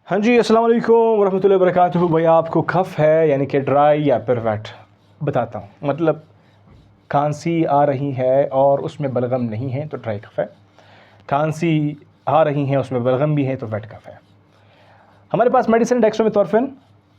हाँ जी, अस्सलाम वालेकुम वरहमतुल्लाहि वबरकातुहू। भाई आपको कफ़ है यानी कि ड्राई या फिर वेट, बताता हूँ। मतलब खांसी आ रही है और उसमें बलगम नहीं है तो ड्राई कफ़ है। खांसी आ रही है उसमें बलगम भी है तो वेट कफ़ है। हमारे पास मेडिसिन डेक्स्ट्रोमेथॉर्फिन,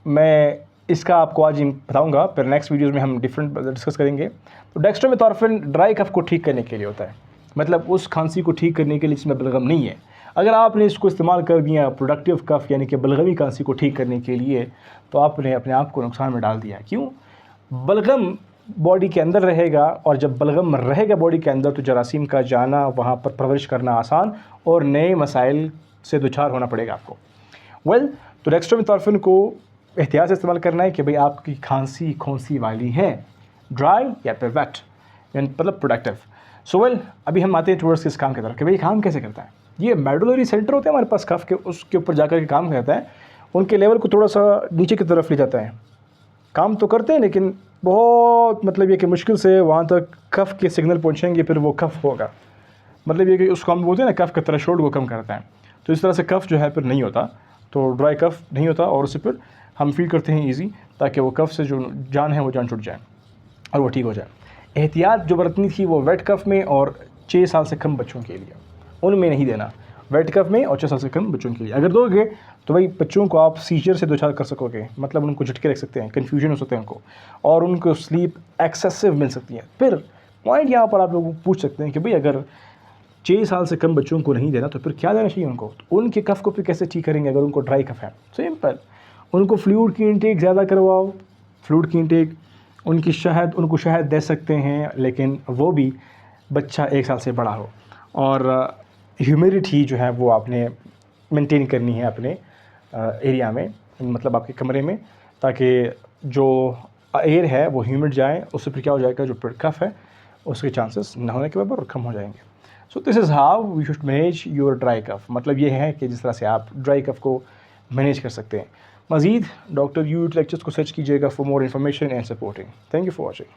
मैं इसका आपको आज ही बताऊँगा, फिर नेक्स्ट वीडियोज़ में हम डिफरेंट डिस्कस करेंगे। तो डेक्स्ट्रोमेथॉर्फिन ड्राई कफ़ को ठीक करने के लिए होता है, मतलब उस खांसी को ठीक करने के लिए जिसमें बलगम नहीं है। अगर आपने इसको इस्तेमाल कर दिया प्रोडक्टिव कफ़ यानी कि बलगमी खांसी को ठीक करने के लिए, तो आपने अपने आप को नुकसान में डाल दिया। क्यों? बलगम बॉडी के अंदर रहेगा और जब बलगम रहेगा बॉडी के अंदर तो जरासीम का जाना, वहाँ पर परवरिश करना आसान और नए मसाइल से दुचार होना पड़ेगा आपको। तो डेक्स्ट्रोमेथॉर्फिन को एहतियात से इस्तेमाल करना है कि भाई आपकी खांसी खोंसी वाली है, ड्राई या फिर वेट, यानी मतलब प्रोडक्टिव। अभी हम आते हैं टुवर्ड्स इस काम की तरफ कि भाई काम कैसे करता है। ये मेडुलरी सेंटर होते हैं हमारे पास कफ़ के, उसके ऊपर जाकर के काम करता है, उनके लेवल को थोड़ा सा नीचे की तरफ ले जाता है। काम तो करते हैं लेकिन बहुत मतलब ये कि मुश्किल से वहाँ तक कफ़ के सिग्नल पहुँचेंगे, फिर वो कफ़ होगा। मतलब ये कि उसको हम बोलते हैं ना, कफ़ का थ्रेशोल्ड को कम करता है। तो इस तरह से कफ़ जो है फिर नहीं होता, तो ड्राई कफ़ नहीं होता और उससे फिर हम फील करते हैं ईज़ी, ताकि वो कफ़ से जो जान है वो जान छुट जाए और वो ठीक हो जाए। एहतियात जो बरतनी थी वो वेट कफ़ में और 6 साल से कम बच्चों के लिए, उनमें नहीं देना। वेट कफ़ में और 6 साल से कम बच्चों के लिए अगर दोगे तो भाई बच्चों को आप सीजर से दो चार कर सकोगे, मतलब उनको झटके रख सकते हैं, कन्फ्यूजन हो सकते हैं उनको, और उनको स्लीप एक्सेसिव मिल सकती है। फिर पॉइंट यहाँ पर आप लोग पूछ सकते हैं कि भाई अगर 6 साल से कम बच्चों को नहीं देना तो फिर क्या देना चाहिए उनको, तो उनके कफ़ को फिर कैसे ठीक करेंगे अगर उनको ड्राई कफ़ है? सिंपल, उनको फ्लूइड की इंटेक ज़्यादा करवाओ। फ्लूइड की इंटेक, उनको शहद दे सकते हैं, लेकिन वो भी बच्चा 1 साल से बड़ा हो। और ह्यूमिडिटी जो है वो आपने मेंटेन करनी है अपने एरिया में, मतलब आपके कमरे में, ताकि जो एयर है वो ह्यूमिड जाए, उससे फिर क्या हो जाएगा, जो कफ़ है उसके चांसेस न होने के बराबर कम हो जाएंगे। So this is how we should manage your dry cough. मतलब ये है कि जिस तरह से आप ड्राई कफ़ को मैनेज कर सकते हैं। मज़ीद डॉक्टर यू लेक्चर्स को सर्च कीजिएगा for more information and supporting. Thank you for watching.